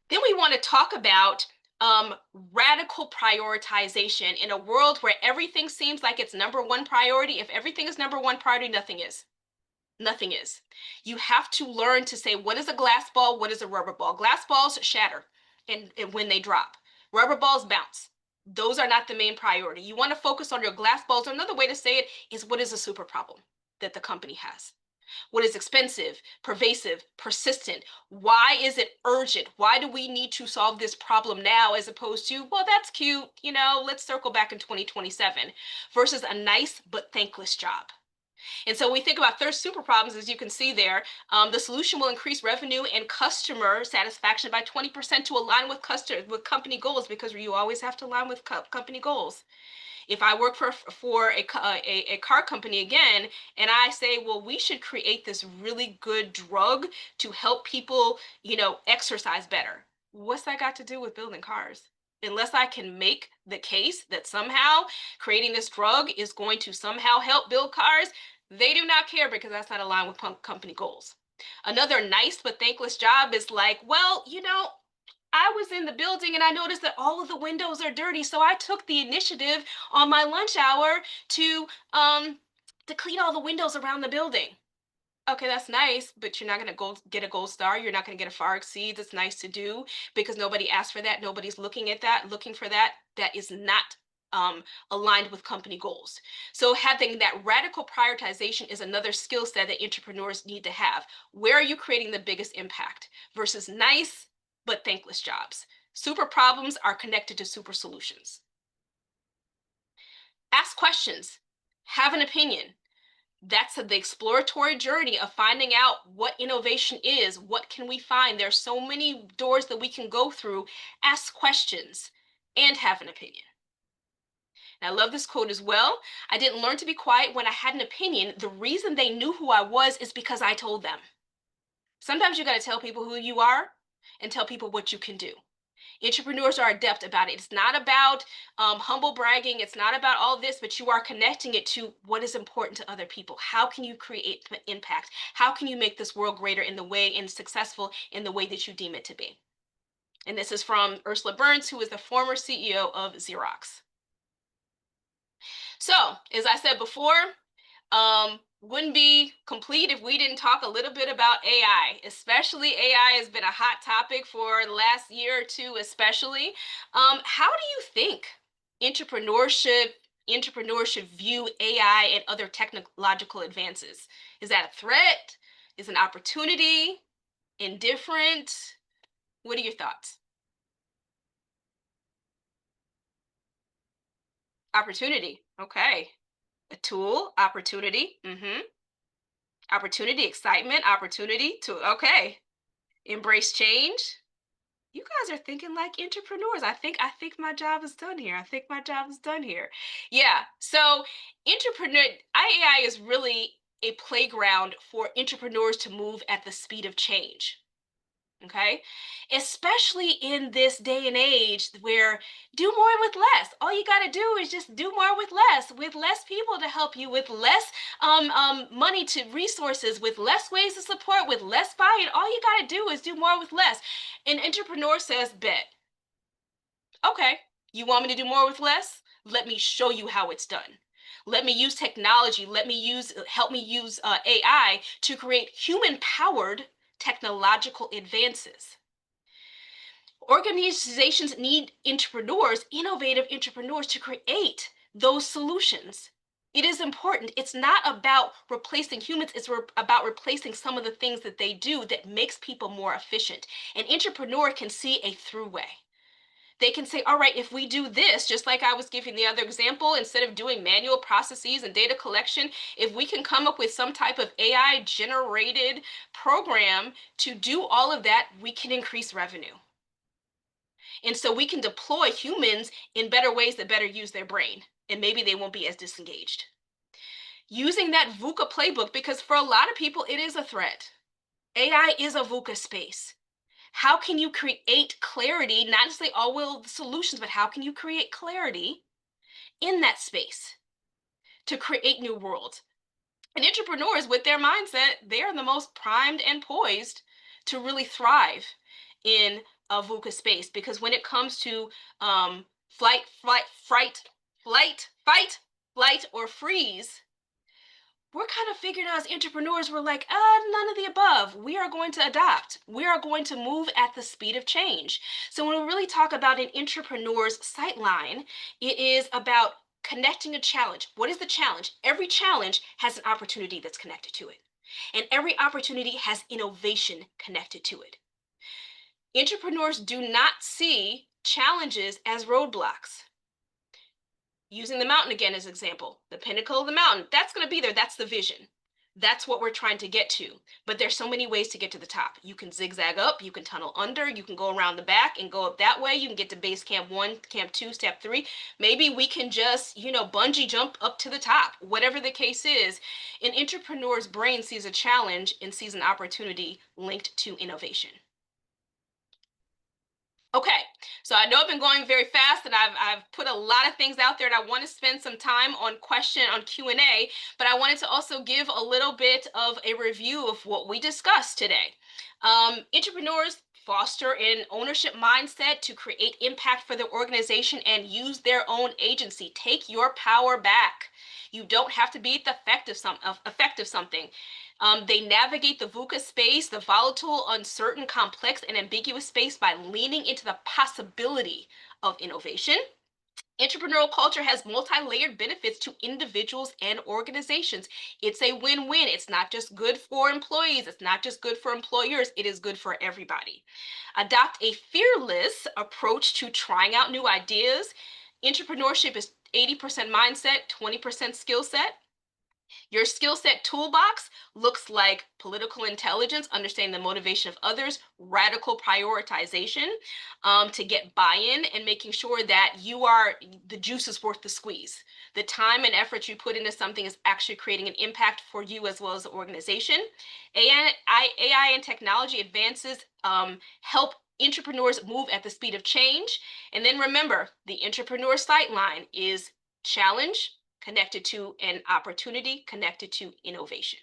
Then we want to talk about radical prioritization in a world where everything seems like it's number one priority. If everything is number one priority, nothing is. Nothing is. You have to learn to say, what is a glass ball? What is a rubber ball? Glass balls shatter and when they drop. Rubber balls bounce. Those are not the main priority. You want to focus on your glass balls. Another way to say it is, what is a super problem that the company has? What is expensive, pervasive, persistent? Why is it urgent? Why do we need to solve this problem now, as opposed to, well, that's cute, let's circle back in 2027, versus a nice but thankless job? And so we think about third super problems, as you can see there. The solution will increase revenue and customer satisfaction by 20% to align with company goals, because you always have to align with company goals. If I work for a car company again, and I say, well, we should create this really good drug to help people, exercise better. What's that got to do with building cars? Unless I can make the case that somehow creating this drug is going to somehow help build cars, they do not care, because that's not aligned with company goals. Another nice but thankless job is like, well, I was in the building and I noticed that all of the windows are dirty. So I took the initiative on my lunch hour to clean all the windows around the building. Okay, that's nice, but you're not going to go get a gold star. You're not going to get a far exceeds. It's nice to do, because nobody asked for that. Nobody's looking for that. That is not aligned with company goals. So having that radical prioritization is another skill set that entrepreneurs need to have. Where are you creating the biggest impact versus nice but thankless jobs? Super problems are connected to super solutions. Ask questions. Have an opinion. That's the exploratory journey of finding out what innovation is. What can we find? There's so many doors that we can go through. Ask questions and have an opinion. And I love this quote as well. I didn't learn to be quiet when I had an opinion. The reason they knew who I was is because I told them. Sometimes you got to tell people who you are and tell people what you can do. Entrepreneurs are adept about it. It's not about humble bragging. It's not about all this, but you are connecting it to what is important to other people. How can you create impact? How can you make this world greater in the way and successful in the way that you deem it to be? And this is from Ursula Burns, who is the former CEO of Xerox. So, as I said before, wouldn't be complete if we didn't talk a little bit about AI. Especially AI has been a hot topic for the last year or two, especially. How do you think entrepreneurship entrepreneurs should view AI and other technological advances? Is that a threat? Is it an opportunity? indifferent? What are your thoughts? Opportunity. Okay. A tool, opportunity. Opportunity, excitement, opportunity to, okay. Embrace change. You guys are thinking like entrepreneurs. I think my job is done here. I think my job is done here. Yeah. So entrepreneur IAI is really a playground for entrepreneurs to move at the speed of change. Okay. Especially in this day and age where do more with less. All you got to do is just do more with less people to help you, with less money to resources, with less ways to support, with less buying. All you got to do is do more with less. An entrepreneur says, bet. Okay. You want me to do more with less? Let me show you how it's done. Let me use technology. Help me use AI to create human powered technological advances. Organizations need entrepreneurs, innovative entrepreneurs, to create those solutions. It is important. It's not about replacing humans, it's about replacing some of the things that they do that makes people more efficient. An entrepreneur can see a throughway. They can say, all right, if we do this, just like I was giving the other example, instead of doing manual processes and data collection, if we can come up with some type of AI generated program to do all of that, we can increase revenue. And so we can deploy humans in better ways that better use their brain. And maybe they won't be as disengaged. Using that VUCA playbook, because for a lot of people, it is a threat. AI is a VUCA space. How can you create clarity, not necessarily all will the solutions, but how can you create clarity in that space to create new worlds? And entrepreneurs with their mindset, they are the most primed and poised to really thrive in a VUCA space, because when it comes to flight, flight, fright, flight, fight, flight, or freeze, we're kind of figuring out as entrepreneurs, we're like, none of the above. We are going to adapt. We are going to move at the speed of change. So when we really talk about an entrepreneur's sightline, it is about connecting a challenge. What is the challenge? Every challenge has an opportunity that's connected to it. And every opportunity has innovation connected to it. Entrepreneurs do not see challenges as roadblocks. Using the mountain again as an example, the pinnacle of the mountain, that's going to be there. That's the vision. That's what we're trying to get to. But there's so many ways to get to the top. You can zigzag up, you can tunnel under, you can go around the back and go up that way. You can get to base camp 1, camp 2, step 3. Maybe we can just, bungee jump up to the top. Whatever the case is, an entrepreneur's brain sees a challenge and sees an opportunity linked to innovation. Okay, so I know I've been going very fast, and I've put a lot of things out there, and I want to spend some time on Q&A, but I wanted to also give a little bit of a review of what we discussed today. Entrepreneurs foster an ownership mindset to create impact for their organization and use their own agency. Take your power back. You don't have to be the effect of something. They navigate the VUCA space, the volatile, uncertain, complex, and ambiguous space, by leaning into the possibility of innovation. Entrepreneurial culture has multi-layered benefits to individuals and organizations. It's a win-win. It's not just good for employees. It's not just good for employers. It is good for everybody. Adopt a fearless approach to trying out new ideas. Entrepreneurship is 80% mindset, 20% skill set. Your skill set toolbox looks like political intelligence, understanding the motivation of others, radical prioritization, to get buy-in, and making sure that the juice is worth the squeeze. The time and effort you put into something is actually creating an impact for you as well as the organization. AI and technology advances help entrepreneurs move at the speed of change. And then remember, the entrepreneur sightline is challenge connected to an opportunity, connected to innovation.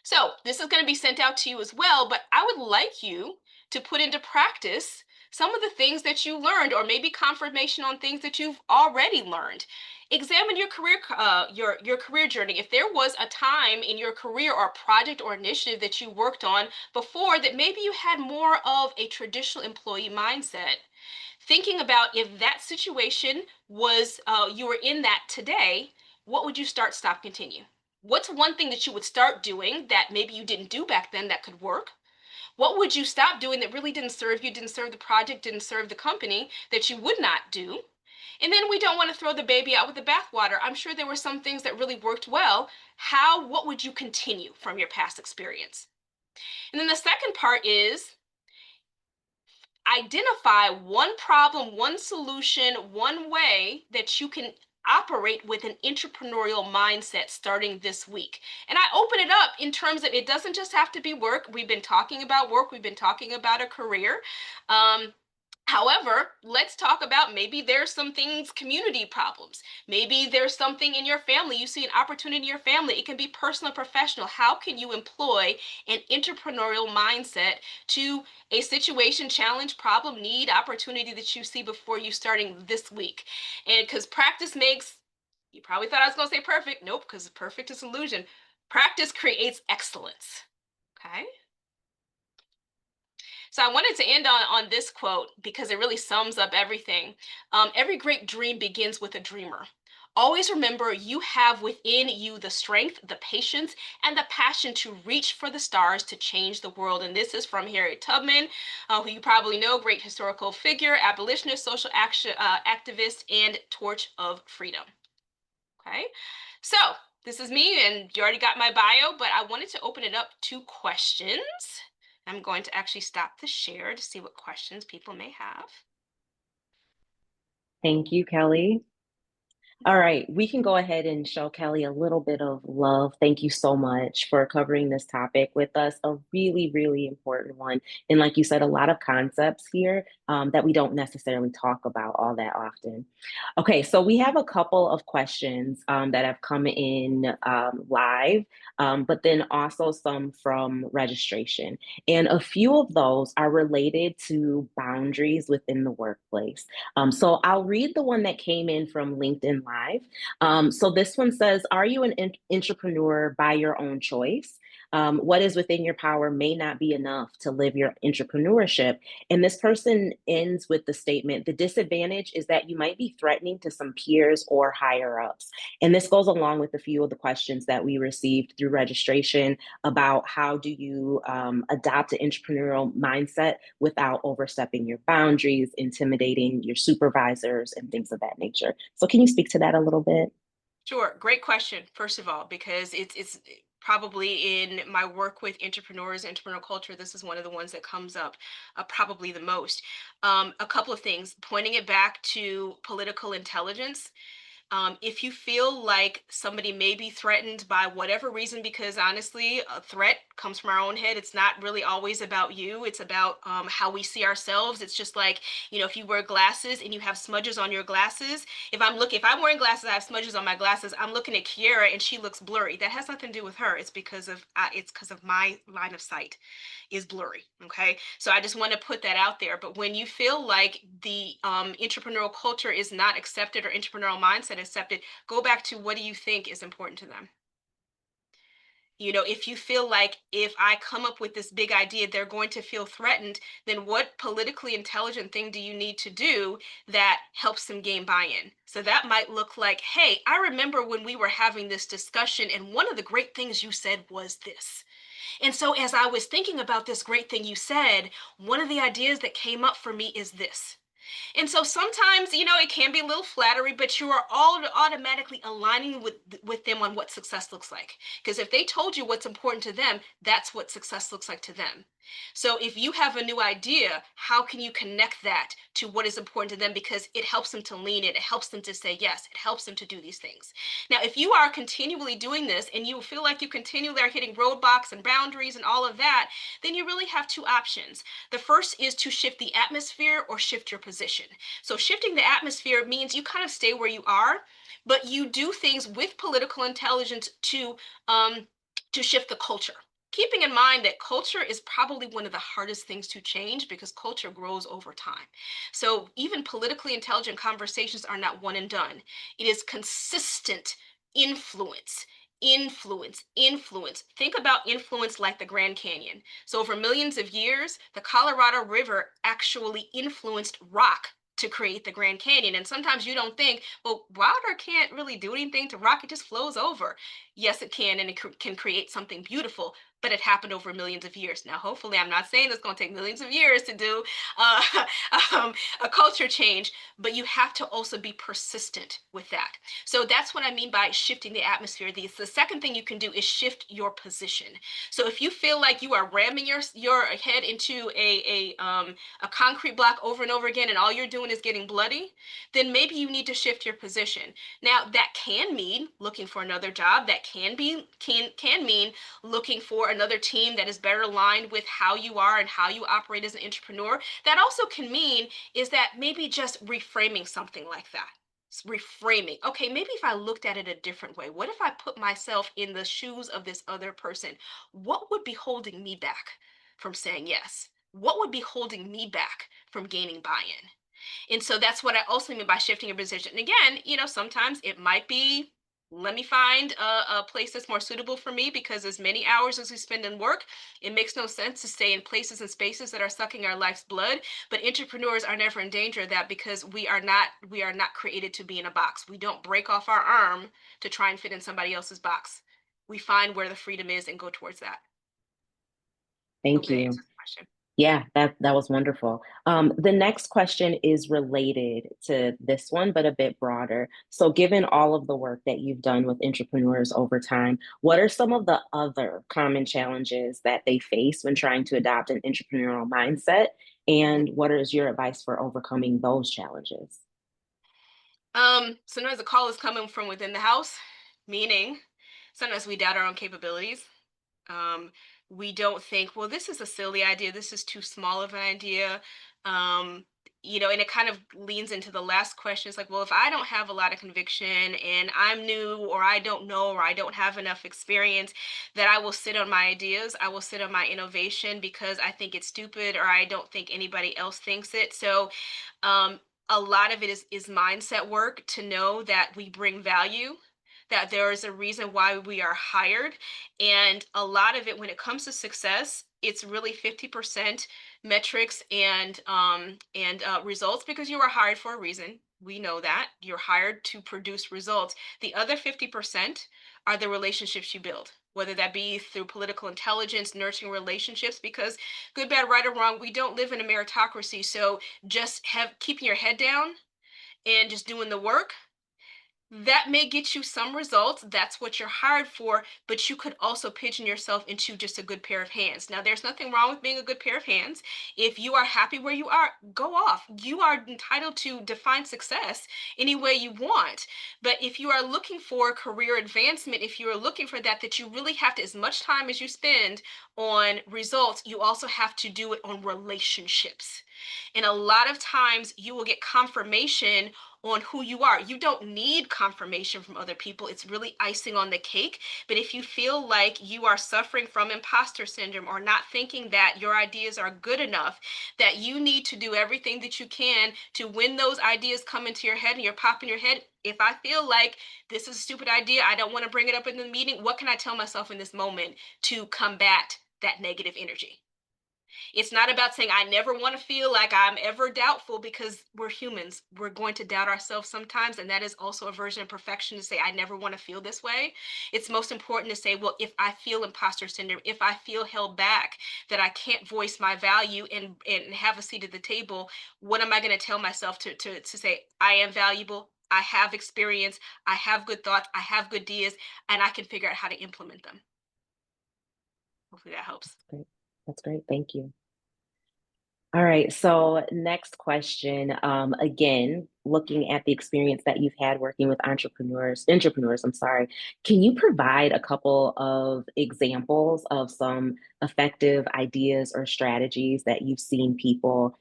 So this is going to be sent out to you as well, but I would like you to put into practice some of the things that you learned, or maybe confirmation on things that you've already learned. Examine your career journey. If there was a time in your career or project or initiative that you worked on before that maybe you had more of a traditional employee mindset, thinking about if that situation was you were in that today, what would you start, stop, continue? What's one thing that you would start doing that maybe you didn't do back then that could work? What would you stop doing that really didn't serve you, didn't serve the project, didn't serve the company that you would not do? And then we don't want to throw the baby out with the bathwater. I'm sure there were some things that really worked well. What would you continue from your past experience? And then the second part is identify one problem, one solution, one way that you can operate with an entrepreneurial mindset starting this week. And I open it up in terms of it doesn't just have to be work. We've been talking about work, we've been talking about a career. Um, However, let's talk about maybe there's some things, community problems. Maybe there's something in your family. You see an opportunity in your family. It can be personal, professional. How can you employ an entrepreneurial mindset to a situation, challenge, problem, need, opportunity that you see before you starting this week? And because practice makes, you probably thought I was going to say perfect. Nope, because perfect is illusion. Practice creates excellence. Okay. So I wanted to end on this quote because it really sums up everything. Every great dream begins with a dreamer. Always remember you have within you the strength, the patience, and the passion to reach for the stars to change the world. And this is from Harriet Tubman, who you probably know, great historical figure, abolitionist, social action activist, and torch of freedom. Okay, so this is me, and you already got my bio, but I wanted to open it up to questions. I'm going to actually stop the share to see what questions people may have. Thank you, Kelly. All right, we can go ahead and show Kelly a little bit of love. Thank you so much for covering this topic with us, a really, really important one. And like you said, a lot of concepts here that we don't necessarily talk about all that often. Okay, so we have a couple of questions that have come in live, but then also some from registration. And a few of those are related to boundaries within the workplace. So I'll read the one that came in from LinkedIn Live. So this one says, are you an entrepreneur by your own choice? What is within your power may not be enough to live your entrepreneurship. And this person ends with the statement, the disadvantage is that you might be threatening to some peers or higher ups. And this goes along with a few of the questions that we received through registration about how do you adopt an entrepreneurial mindset without overstepping your boundaries, intimidating your supervisors, and things of that nature. So, can you speak to that a little bit? Sure, great question. First of all, because it's probably in my work with entrepreneurs, entrepreneurial culture, this is one of the ones that comes up probably the most. A couple of things, pointing it back to political intelligence. If you feel like somebody may be threatened by whatever reason, because honestly, a threat comes from our own head. It's not really always about you. It's about how we see ourselves. It's just like, if you wear glasses and you have smudges on your glasses. If I'm wearing glasses, I have smudges on my glasses. I'm looking at Kiera and she looks blurry. That has nothing to do with her. It's because of my line of sight is blurry. Okay. So I just want to put that out there. But when you feel like the entrepreneurial culture is not accepted or entrepreneurial mindset accepted, go back to what do you think is important to them? If you feel like if I come up with this big idea, they're going to feel threatened, then what politically intelligent thing do you need to do that helps them gain buy in? So that might look like, hey, I remember when we were having this discussion, and one of the great things you said was this. And so, as I was thinking about this great thing you said, one of the ideas that came up for me is this. And so sometimes, it can be a little flattery, but you are all automatically aligning with them on what success looks like. Because if they told you what's important to them, that's what success looks like to them. So if you have a new idea, how can you connect that to what is important to them? Because it helps them to lean in, it helps them to say yes, it helps them to do these things. Now, if you are continually doing this and you feel like you continually are hitting roadblocks and boundaries and all of that, then you really have two options. The first is to shift the atmosphere or shift your position. So shifting the atmosphere means you kind of stay where you are, but you do things with political intelligence to shift the culture. Keeping in mind that culture is probably one of the hardest things to change because culture grows over time. So even politically intelligent conversations are not one and done. It is consistent influence. Influence, influence. Think about influence like the Grand Canyon. So, over millions of years, the Colorado River actually influenced rock to create the Grand Canyon. And sometimes you don't think, well, water can't really do anything to rock, it just flows over. Yes, it can, and it can create something beautiful, but it happened over millions of years. Now, hopefully, I'm not saying it's going to take millions of years to do uh, um, a culture change, but you have to also be persistent with that. So that's what I mean by shifting the atmosphere. The second thing you can do is shift your position. So if you feel like you are ramming your head into a concrete block over and over again, and all you're doing is getting bloody, then maybe you need to shift your position. Now that can mean looking for another job. That can mean looking for another team that is better aligned with how you are and how you operate as an entrepreneur. That also can mean is that maybe just reframing something like that. Reframing. Okay, maybe if I looked at it a different way, what if I put myself in the shoes of this other person? What would be holding me back from saying yes? What would be holding me back from gaining buy-in? And so that's what I also mean by shifting your position. And again, sometimes it might be, let me find a place that's more suitable for me, because as many hours as we spend in work, it makes no sense to stay in places and spaces that are sucking our life's blood. But entrepreneurs are never in danger of that, because we are not created to be in a box. We don't break off our arm to try and fit in somebody else's box. We find where the freedom is and go towards that. Hope Thank that answers you. the question. Yeah, that was wonderful. The next question is related to this one, but a bit broader. So, given all of the work that you've done with entrepreneurs over time, what are some of the other common challenges that they face when trying to adopt an entrepreneurial mindset? And what is your advice for overcoming those challenges? Sometimes the call is coming from within the house, meaning sometimes we doubt our own capabilities. Um, we don't think, well, this is a silly idea. This is too small of an idea. Um, and it kind of leans into the last question. It's like, well, if I don't have a lot of conviction and I'm new, or I don't know, or I don't have enough experience, that I will sit on my ideas. I will sit on my innovation because I think it's stupid, or I don't think anybody else thinks it. So, um, a lot of it is mindset work to know that we bring value, that there is a reason why we are hired. And a lot of it, when it comes to success, it's really 50% metrics and results, because you are hired for a reason. We know that you're hired to produce results. The other 50% are the relationships you build, whether that be through political intelligence, nurturing relationships, because good, bad, right, or wrong, we don't live in a meritocracy. So just have keeping your head down and just doing the work, that may get you some results. That's what you're hired for, but you could also pigeon yourself into just a good pair of hands. Now, there's nothing wrong with being a good pair of hands. If you are happy where you are, go off. You are entitled to define success any way you want. But if you are looking for career advancement, if you are looking for that, that you really have to, as much time as you spend on results, you also have to do it on relationships. And a lot of times you will get confirmation on who you are. You don't need confirmation from other people. It's really icing on the cake. But if you feel like you are suffering from imposter syndrome, or not thinking that your ideas are good enough, that you need to do everything that you can to, when those ideas come into your head and you're popping your head, if I feel like this is a stupid idea, I don't want to bring it up in the meeting, what can I tell myself in this moment to combat that negative energy? It's not about saying I never want to feel like I'm ever doubtful, because we're humans. We're going to doubt ourselves sometimes. And that is also a version of perfection, to say, I never want to feel this way. It's most important to say, well, if I feel imposter syndrome, if I feel held back, that I can't voice my value and have a seat at the table, what am I going to tell myself to say, I am valuable? I have experience. I have good thoughts. I have good ideas, and I can figure out how to implement them. Hopefully that helps. Great. That's great. Thank you. All right. So, next question. Again, looking at the experience that you've had working with entrepreneurs, I'm sorry. Can you provide a couple of examples of some effective ideas or strategies that you've seen people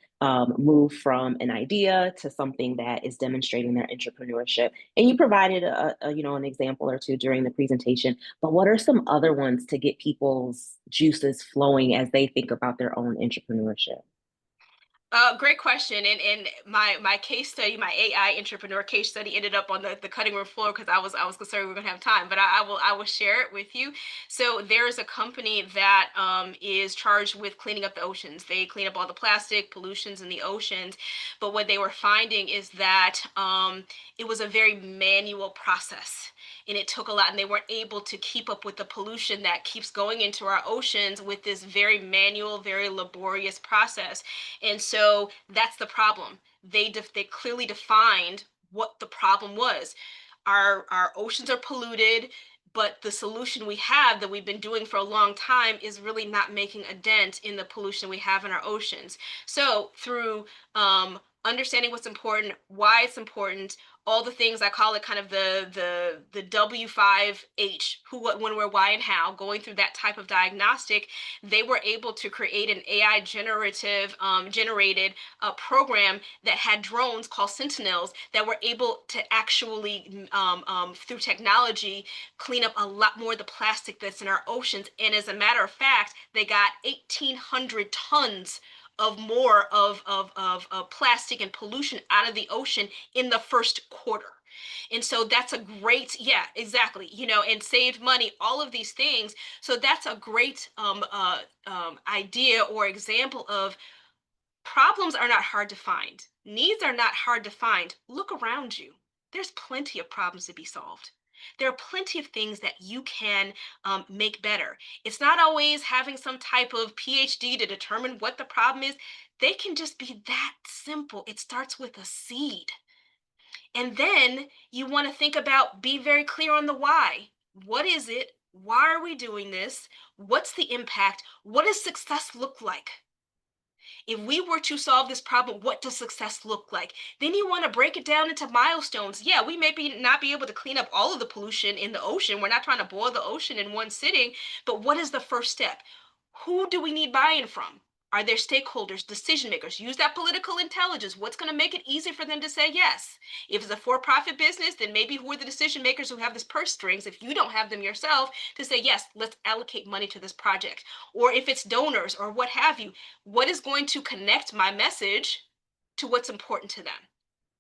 move from an idea to something that is demonstrating their entrepreneurship? And you provided an example or two during the presentation, but what are some other ones to get people's juices flowing as they think about their own entrepreneurship? Great question. And my case study, my AI entrepreneur case study, ended up on the cutting room floor because I was concerned we were gonna have time. But I will share it with you. So there is a company that is charged with cleaning up the oceans. They clean up all the plastic pollutions in the oceans. But what they were finding is that it was a very manual process. And it took a lot, and they weren't able to keep up with the pollution that keeps going into our oceans with this very manual, very laborious process. And so that's the problem. They clearly defined what the problem was. Our oceans are polluted, but the solution we have that we've been doing for a long time is really not making a dent in the pollution we have in our oceans. So through understanding what's important, why it's important, all the things I call it, kind of the W5H, who, what, when, where, why, and how, going through that type of diagnostic, they were able to create an AI generated program that had drones called Sentinels that were able to actually, through technology, clean up a lot more of the plastic that's in our oceans. And as a matter of fact, they got 1,800 tons of more of plastic and pollution out of the ocean in the first quarter. And so that's a great, yeah, exactly, and saved money, all of these things. So that's a great idea or example of problems are not hard to find. Needs are not hard to find. Look around you. There's plenty of problems to be solved. There are plenty of things that you can make better. It's not always having some type of PhD to determine what the problem is. They can just be that simple. It starts with a seed. And then you want to think about, be very clear on the why. What is it? Why are we doing this? What's the impact? What does success look like? If we were to solve this problem, what does success look like? Then you want to break it down into milestones. Yeah, we may not be able to clean up all of the pollution in the ocean. We're not trying to boil the ocean in one sitting, but what is the first step? Who do we need buy-in from? Are there stakeholders, decision makers? Use that political intelligence. What's going to make it easy for them to say yes? If it's a for-profit business, then maybe who are the decision makers who have this purse strings, if you don't have them yourself, to say, yes, let's allocate money to this project. Or if it's donors or what have you, what is going to connect my message to what's important to them?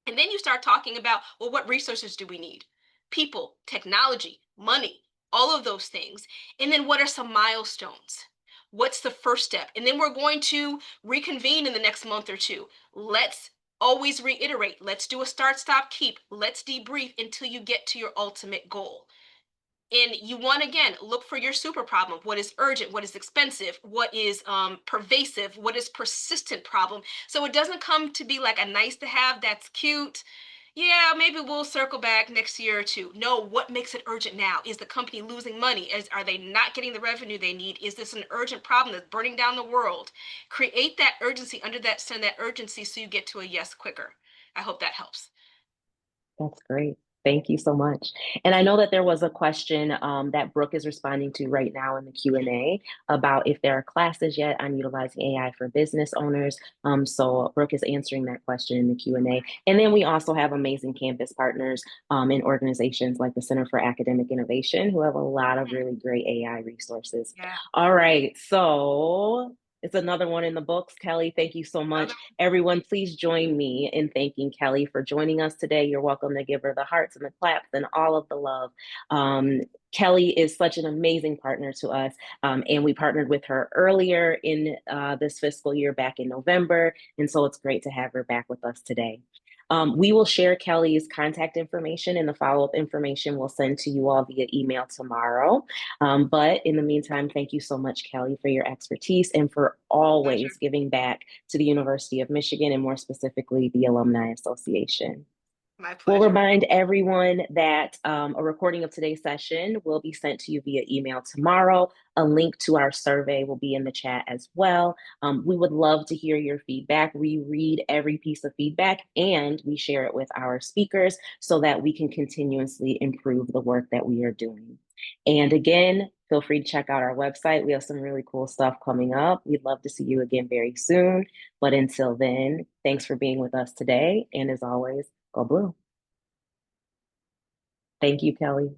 And then you start talking about, well, what resources do we need? People, technology, money, all of those things. And then what are some milestones? What's the first step? And then we're going to reconvene in the next month or two. Let's always reiterate. Let's do a start, stop, keep. Let's debrief until you get to your ultimate goal. And you want, again, look for your super problem. What is urgent? What is expensive? What is pervasive? What is persistent problem? So it doesn't come to be like a nice to have that's cute. Yeah, maybe we'll circle back next year or two. No, what makes it urgent now? Is the company losing money? Are they not getting the revenue they need? Is this an urgent problem that's burning down the world? Create that urgency, under that send that urgency, so you get to a yes quicker. I hope that helps. That's great. Thank you so much. And I know that there was a question that Brooke is responding to right now in the Q&A about if there are classes yet on utilizing AI for business owners. So Brooke is answering that question in the Q&A. And then we also have amazing campus partners in organizations like the Center for Academic Innovation, who have a lot of really great AI resources. Yeah. All right, so it's another one in the books. Kelly, thank you so much. Everyone, please join me in thanking Kelly for joining us today. You're welcome to give her the hearts and the claps and all of the love. Kelly is such an amazing partner to us, and we partnered with her earlier in this fiscal year back in November, and so it's great to have her back with us today. We will share Kelly's contact information and the follow-up information we'll send to you all via email tomorrow. But in the meantime, thank you so much, Kelly, for your expertise and for Pleasure. always giving back to the University of Michigan and more specifically the Alumni Association. My We'll pleasure. remind everyone that a recording of today's session will be sent to you via email tomorrow. A link to our survey will be in the chat as well. We would love to hear your feedback. We read every piece of feedback and we share it with our speakers so that we can continuously improve the work that we are doing. And again, feel free to check out our website. We have some really cool stuff coming up. We'd love to see you again very soon. But until then, thanks for being with us today. And as always, go blue. Thank you, Kelly.